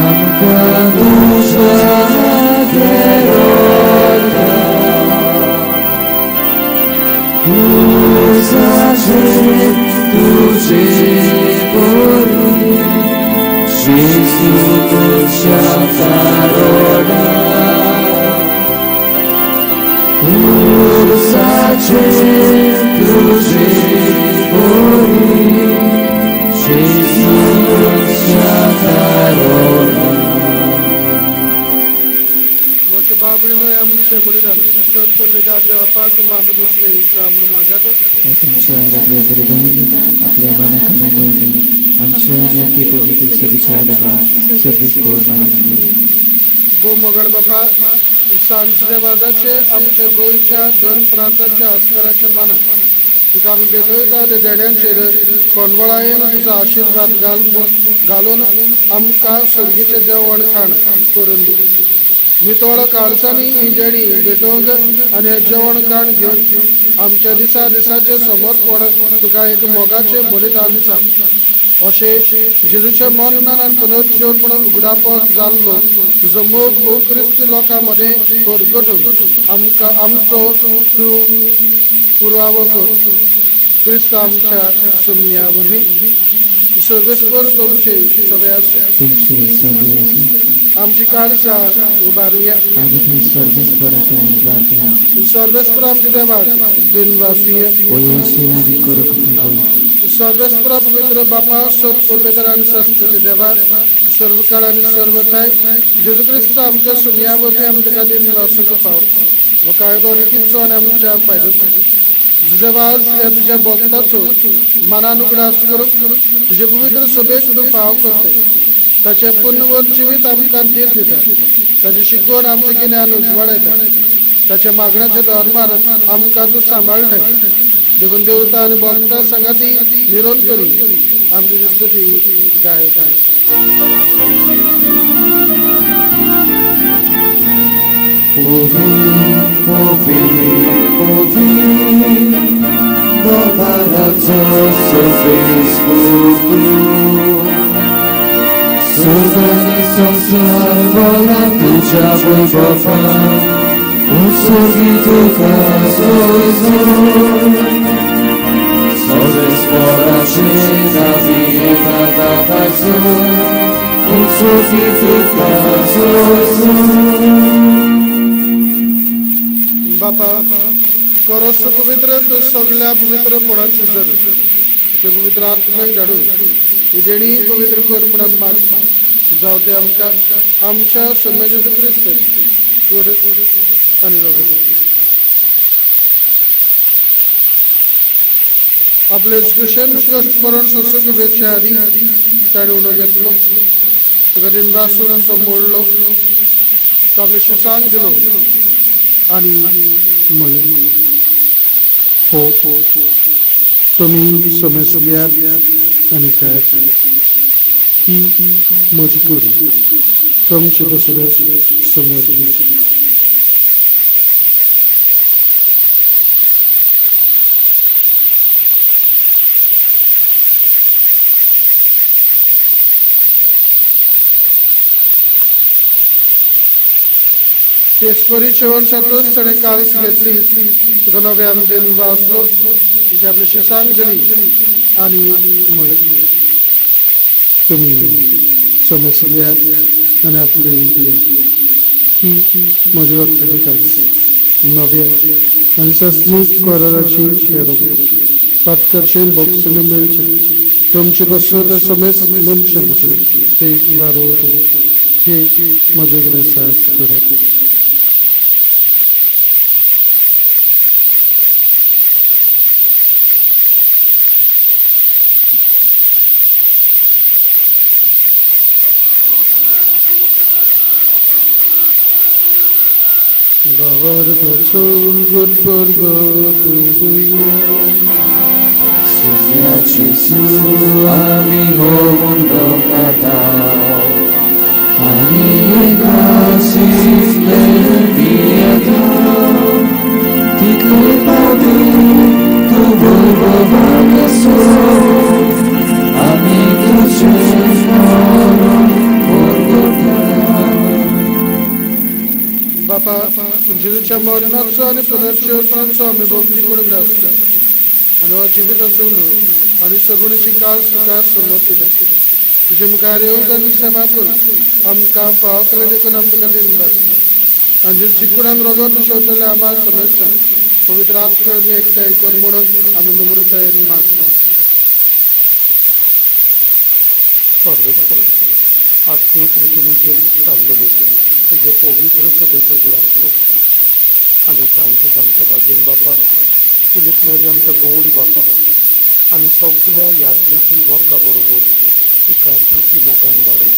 Amka dusza gerolka Uzacze duży bori Jezu dusza karola Uzacze duży bori Jezu dusza karola Moche babulino amche bolidan sotto degaja apak mandu bosle samur magata तुमच्या आपल्या मनाखाली नेहमी आमच्या आणि अति पवित्र सभेच्या आडवा सर्वेश्वर मानंदी गो मोगळ बापा सांजच्या वाजाचे आमच्या गोयच्या दोन प्रांताच्या आस्काराच्या मना तुका आमी भेटयता ते देण्यांचेर कोणवळायेन तुजो आशीर्वाद घालून आमकां सर्गीचें जेवण खाण करून दी नितळ काळजांनी ही देणी भेटोवंक आनी हें जेवण खाण घेवंक आमच्या दिसाचे समर्पण तुका एक मोगाचें बलिदान दिसा अशें जेजूच्या मरणान आनी पुनरुज्जीवन उगडापक जाल्लो तुजो मोग ओ क्रिस्ती लोकां मदें परगटून आमकां आमचो तूं पुरावो कर क्रिस्त आमच्या सुमया वरवीं सर्वेस्वर तुमचे सवे आसूं तुमचे सगळे आमची काळजां उबारुया आम्ही थंय सर्वेस्पराक उबारता सर्वेस्पर आमच्या देवाक दिनवासीय वयवशे आमी करूंक फिगो सर्वेस्पर पवित्र बापा सर्व पवित्र आनी शास्त्रचे देवा सर्व काळ आनी सर्व थाय जेजू क्रिस्त आमच्या सुमया वरवीं आमी तुका दिनवासूक पाव हो कायदो रितीचो आनी आमच्या फायद्याचो तुझे वाज ह्या तुझ्या भक्ताचो मनान उगडास करूंक तुझे पवित्र सभेक तूं फाव करते ताचे पुण्यवर जिवीत आमकां दीत दिता ताची शिकवण आमचें गिन्यान उजवाडयता ताच्या मागण्याच्या धर्मान आमकां तूं सांबाळटाय देखून देवता आनी भक्तां संगाती निरंतरी आमची स्तुती गायताय Powiem do palazzo sofiscutu Sogani samsar vola tuja voi baba Usogi tu kasoi zoi Soves fora cena vieta da pasoi Usogi tu kasoi zoi बापा करस पवित्र सगळ्या पवित्र पणाची जर तुझे पवित्र आत्म्याक धाडून ही देणी पवित्र कर म्हणून मागता जावं ते आमकां आमच्या सम्य जेजू क्रिस्त आनी आपले स्पेशल स्मरण संसद वेच्या आदी ताणें उणो घेतलो तुका दिन वासून तो मोडलो तो आपले शिसांक दिलो आणि म्हणले हो तुमी समजल्यात आणि काय ही म्हजी कूड तुमचे बसले समर्पित तेसपरी जेवण जातच ताणें काल्स घेतली तुका नव्यान दिन वाचलो तिचे आपली शिसांक दिली आनी म्हणलें तुमी समजल्यात आनी आपले ही म्हजी वखदाची काल्स नव्या आनी सस्मीक कोराची शेरोग पातकरचें बॉक्सने मेळचें तुमचे बसत समज मनशां बसले ते वारोत हे म्हजे ग्रेसास करत Bawartaczą God porgotuje Słowiać Jezu, ami hołom dogadał, ani Jegasi lewiadał. Tytle pady, to wojwowanie są, ami kruczynoro Bapa, Jezuच्या मरणाचो आणि पुनर्जीवनाचो आम्ही भक्ती करून ग्रास करता आणि हो जिवीत असून आणि सगुणीची काल सुखार समर्पित तुझे मुखार येऊन आणि सेवा करून आमकां फाव केले देखून आम तुका दिन आसता आणि जे चिकून रोगोत शोधलेले आम्हा समजता पवित्र आत्म्याने एकठांय कर म्हणून आम्ही नम्रतायेन मागता आत्म्य सृष्टीचे विस्तारलेले तुझे पवित्र सभेचो उगडास कर आणि फ्रांसीस आमच्या बाजून बापा फिलिप मेरी आमच्या गवळी बापा आणि सगळ्या यात्रेची वर्गा बरोबर तिका प्रिती मोगान वाडय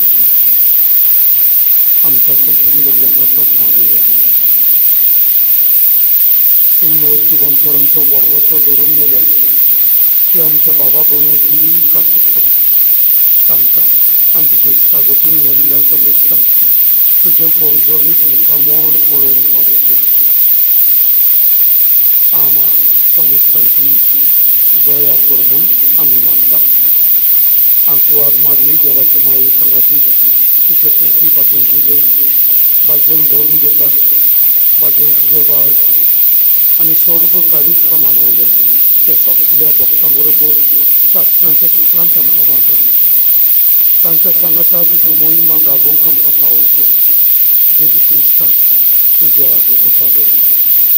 आमच्या संपूर्ण गेल्ल्या कसत मागुया पूर्ण जिवनपरांचो वर्गचो धरून मेल्या ते आमच्या बाबा भयणीची काकूत कर तांकां आनी तुजे इश्टागतीन मेल्ल्या समेस्तांक तुजें परजळीत मुखामोड पळोवंक फावो कर आमा समेस्तांची दया कर म्हूण आमी मागता आंकवार मारये देवाचे माये सांगाती तिचे पोटी बाजून जिजे बाजून धरून घेता बाजून जिजेबाज आनी सर्व काळीच मानवल्या त्या सगळ्या भक्तां बरोबर शासनाच्या सुखांत आमकां वांटत तांच्या सांगाता तुजी मोहिमा गावोवंक आमकां फावो कर जेजू क्रिस्ता तुज्या पुता बरोबर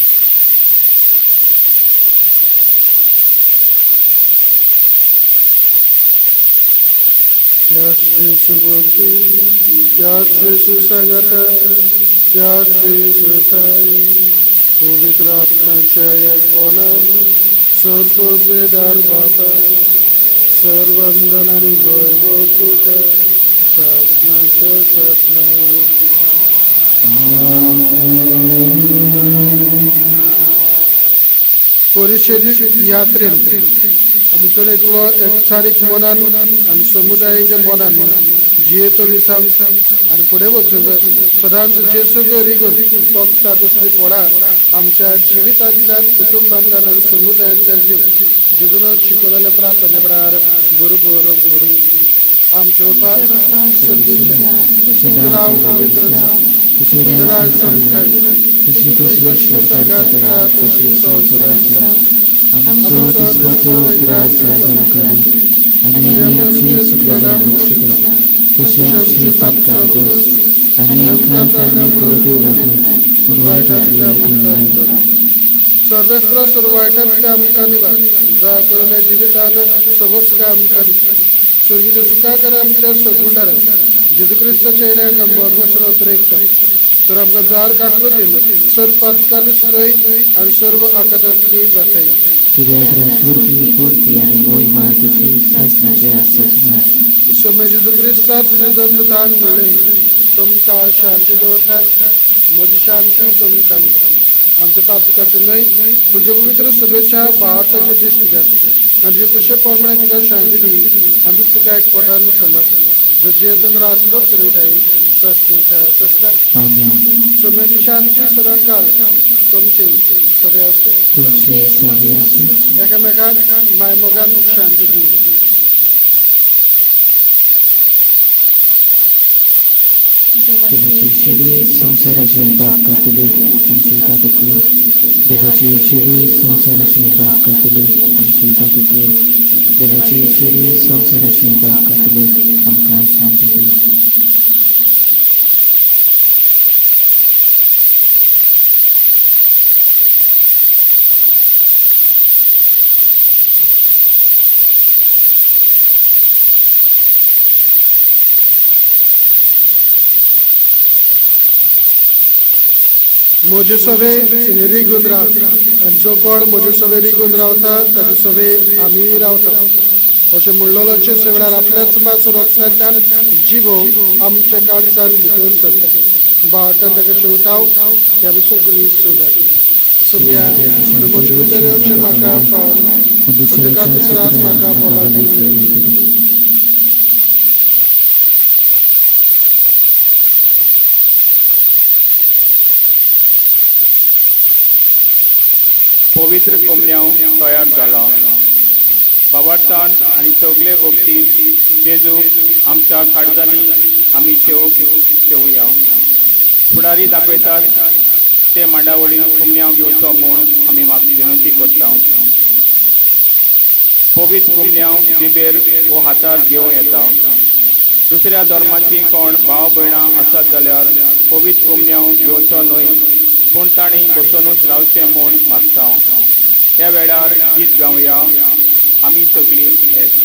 त्याच येशू बोलते त्याच येशू सांगता त्याच येशू ठाई पवित्र आत्म्याच्या कोणान सर्वोपेदार बापा सर्वंदन आणि वैभव तुका शासनाच्या शासना परिषदेक यात्रेंत आमचो एकलो एकचारीक मनान आनी समुदायीक मनान जियेतली सांग आनी फुडें वचून सदांच जेसू रिगून तो स्टातूस पडा आमच्या जिवितांतल्यान कुटुंबांतल्यान आनी समुदायांतल्यान जीव जेजून शिकवलेल्या प्रार्थने प्रकार बरोबर मोडी आमचे बापा सर्गीच्या तुझे नाव पवित्र तुझे राज संस्कार तुझी कशी स्वर्गात तशी संसारात आमचो दिसपाचो ग्रास करी आनी आमची चुकलेल्या मुक्षिका तशी आमची पापकां दोस आनी आमकां तारणे कळूं नाका पूण वायटांतली आमकां सर्वेस्त्र सर्वायटांतले आमकां निवार दया करून जिवितान सबस्का आमकां स्वर्गीचे सुखाकर आमच्या सगुंडार जेजू क्रिस्ताच्या येण्याक आमी बोधवचन उतरयता तर आमकां जार काकलुतीन सर्व पातकाली सुटय आनी सर्व आकातांतली वाटय कित्याक स्वर्गीय पुर्ती आनी मोहिमा तुजी शासनाच्या आसना समय जेजू क्रिस्ता तुजे दंततांक म्हणले तुमकां शांती दवरता म्हजी शांती तुमकां दिता आमचे पाप काटूनय तुझे पवित्र शुभेच्छा भावार्थाचे दिश्टीघात आणि जे कशे प्रमाणे तिका शांती दी आणि तू तिका एक पोटान संभाळ जो जियेतून राष्ट्र चलत आहे ससना सोम्याची शांती सदाकाल तुमचे सगळे असते तुमचे सगळे असो. एकामेकांक मायमोगान शांती दी. देवाची शिडी संसाराचे पाप कातले आमची ताकद कर. देवाची शिडी संसाराचे पाप कातले आमची ताकद कर. देवाची शिडी संसाराचे पाप कातले आमकां शांती दी. म्हजे सवे रिगून राव आणि जो कोण म्हजे सवे रिगून रावता ताजे सवे आमी रावता अशें म्हणलोचे वेळार आपल्याच मास रोगसांतल्यान जिवो आमच्या काळजान भितर सरता भावटान ताका शेवटाव की आमी सगळीं सुभागी सुम्या म्हजे भितर म्हाका पावना तुज्या दुसऱ्यान म्हाका बोलावली. पवित्र कोंबण्याव तयार जाला. बाबार्थान आनी सगळे भक्तीन जेजू आमच्या काळजांनी आमी शेवया. फुडारी दाखयतात ते मांडावळीन कोंबण्याव घेवचो म्हूण आमी विनंती करता. पवित्र कोंबण्याव जिबेर वो हातार घेवं येता. दुसऱ्या धर्माची कोण भाव भयणां आसात जाल्यार पवित्र कोंबण्याव घेवचो न्हय पूण तांणी बसोनूच रावचें म्हूण मागता. त्या वेळार गीत गावया आमी सगळीं एक.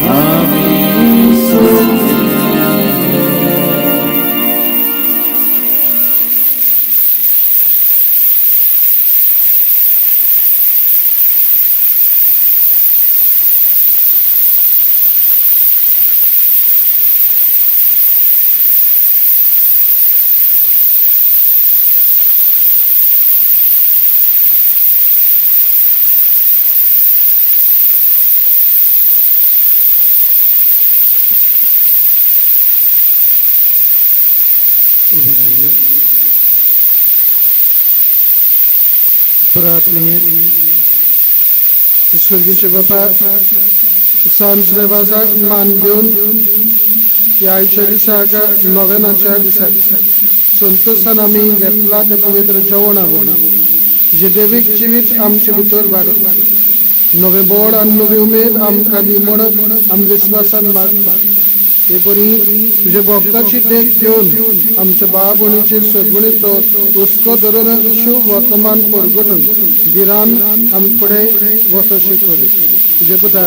Amen. उबे राहिये. प्रार्थनेत स्वर्गीचे बापा, सांजवेळाक मान दिवन ह्या आयच्या दिसाक नोवेनाच्या दिसाक संतोषान आमी घेतला ते पवित्र जेवणावली जे देवीक जिवीत आमचे भितर वाडो नवे मोड आनी नवी उमेद आमकां दिमोण आमी विश्वासान मागता हे परी तुझे भक्ताची देख घेवन आमच्या बाळ भयणीचे सद्गुणेचो हुस्को धरून शुभ वर्तमान परगटून दिरान आमी फुडें वचोशी करी तुझे पुता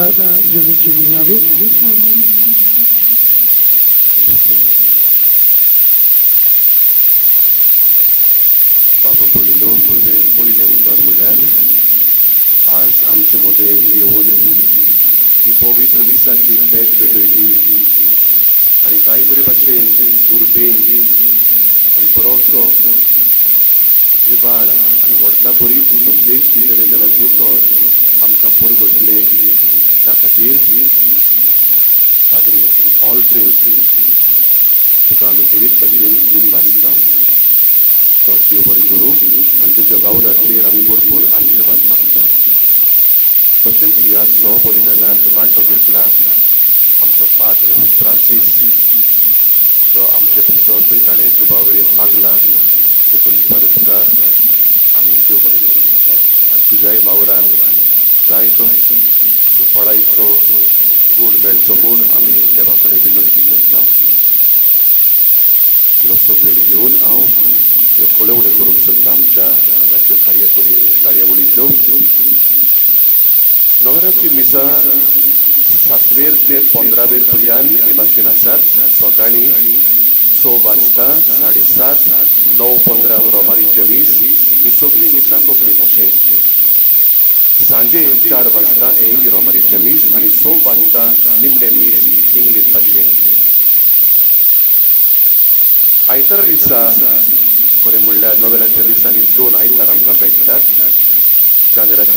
बाबा भयणीनो म्हजे पयले उतर म्हळ्यार आज आमचे मदें येवन ही पवित्र विसाची भेट भेटयली आनी कांय बरे भाशेन उर्बेन आनी बरोसो जिवाळ आनी व्हडला बरी संदेश दितले देवा दोतोर आमकां परगटले त्या खातीर पाद्री ऑल्ड्रीन तुका आमी बरीत भाशेन दिन वाचता तर देव बरें करूं आनी तुझ्या गांवडाचेर आमी भरपूर आशीर्वाद मागता नवराची मिसा 7तवेर ते 15 हे भाशेन आसात सकाळी 7ोवां 9 रोमारीचे मीस आणि 9 दिसां खरें म्हणल्यार नोवेनाच्या दिसांनी 2 आयतार आमकां भेटतात जानेवारी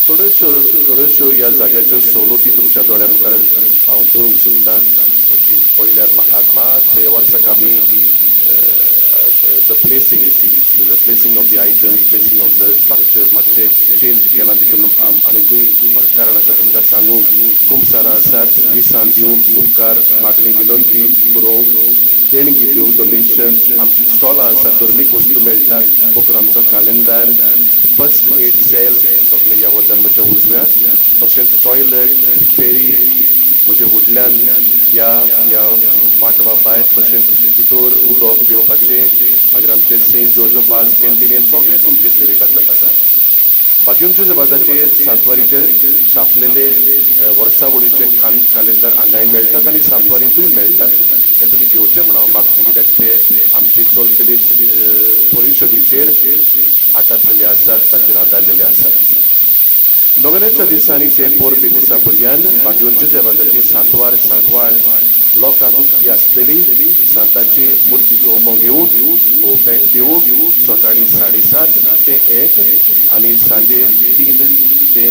थोड्योशो ह्या जाग्याच्यो सवलती तुमच्या दोळ्या मुखार हांव धरूंक सोदता the placing of the items, placing of the structures मातशें चेंज केला देखून आनीकूय कारण आसा तुमकां सांगूंक कुमसारा आसात मिसान दिवंक मागणी विनंती बरोवंक देणगी दिवंक डोनेशन्स आमची स्टॉलां आसात धर्मीक वस्तू मेळटात बरोवन आमचो कॅलेंडर फर्स्ट एड सेल सगळे ह्या वजन म्हज्या उजव्यात तशेंच टॉयलेट फेरी म्हजे फुडल्यान या माटवा भायर तशेंच भितर उदक पिवपाचें मागीर आमचे सेंट जोसेफास कॅन्टीनीन सगळे तुमचे सेवेकाचे आसात बाग्यूंचे बाजाचे सांतवारीचे छापलेले वर्सावळीचे कॅलेंडर हांगाय मेळटात हे तुमी घेवचे म्हणून मागता कित्याक ते आमची चलतली परिशदेचेर आटासलेले आसात ताचेर आदारलेले आसात नोवेनाच्या दिसांनी ते पोरबी दिसा पर्यंत बाग्यूंचे जेवाजाची सांतवार लोकांक उक्ती आसतली सांताची मुर्तीचो होमो घेवन हो भेट दिवूंक सकाळी 7:30 ते 1 आणि सांजे 3 ते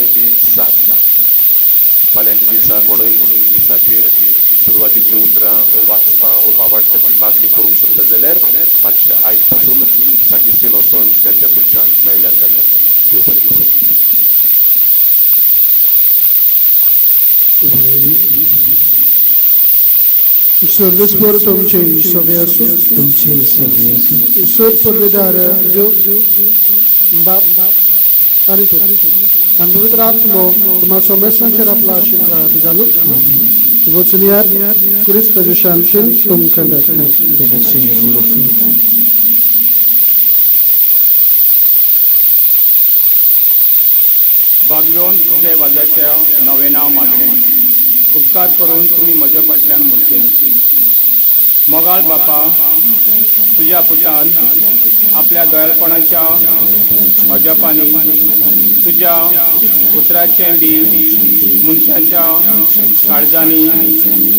7 फाल्यांच्या दिसा कोणूय दिसाचेर सुरवातीची उतरां ओ वाचपा ओ बाबाटपाची मागणी करूंक सोदता जाल्यार मातशें आयज पासून सांगिस्तीन वचोन त्या मनशान मेळ्ळ्यार जाता सर्वेस्पर तुमचे सवे असो. तुमचे सवे असो. ईश्वर परमेदार देव बाप आणि पुत्र आणि पवित्र आत्मा तुम्हा सोमेश्वरांचेर आपला आशीर्वाद घालून वचनियात क्रिस्ताचे शांतीन तुमकां धाडटा. देवाचे गोड असो. भाग्योन तुझे वाजाच्या नवे नाव मागणे उपकार करून तुम्ही म्हज्या फाटल्यान म्हणचे. मोगाळ बापा, तुझ्या पुतान आपल्या दयाळपणाच्या अजपांनी तुझ्या उतराचें बी मनशाच्या काळजांनी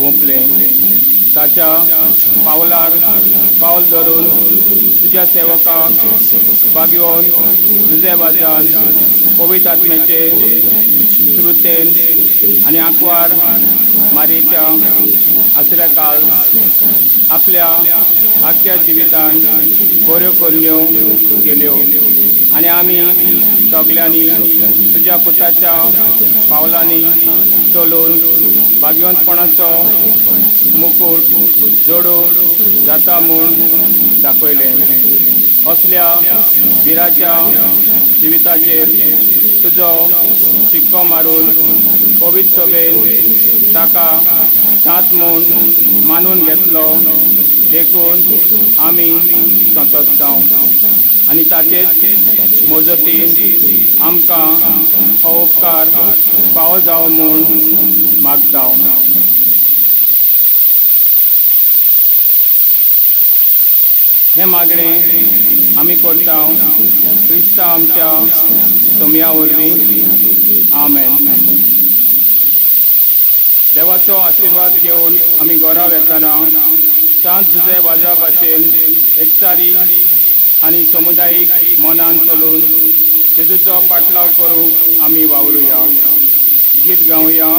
ओंपले. ताच्या पावलार पावल धरून तुझ्या सेवकाक भाग्योन तुझे वाजान पवित्र आत्म्याचे श्रुतेन आनी आंकवार मारयेच्या आसऱ्याकाल आपल्या आख्या जिवितान बऱ्यो कन्यो केल्यो आनी आमी सगल्यांनी तुज्या पुताच्या पावलांनी चलून भाग्यवंतपणाचो मुकुट जोडूंक जाता म्हूण दाखयलें. असल्या विराच्या जिविताचेर तुजो शिक्को मारून पवित्र सभेन ताका सांत म्हूण मानून घेतलो देखून आमी संतोश्तांव आनी ताचेच मोजतीन आमकां हो उपकार फावो जावं म्हूण मागता. हे मागणें आमी करता क्रिस्ता आमच्या सोमया वरवीं. आमेन. देवाचो आशिर्वाद घेवन आमी घरा वेताना सांत जुजे वाजा भाशेन एकचारी आनी समुदायीक मनान चलून जेजूचो पाटलाव करूंक आमी वावरुया. गीत गावया.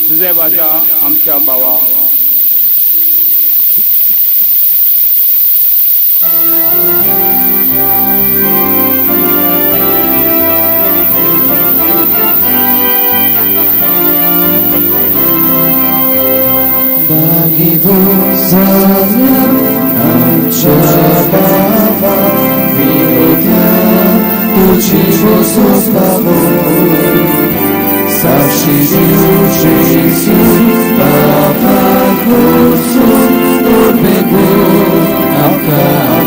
जुजे वाजा आमच्या भावा. Bagiwo zamiar amcia baba Wiodnia tuci wosów pawor Zawsze już Jezus Baba głosu Urby Bóg Amka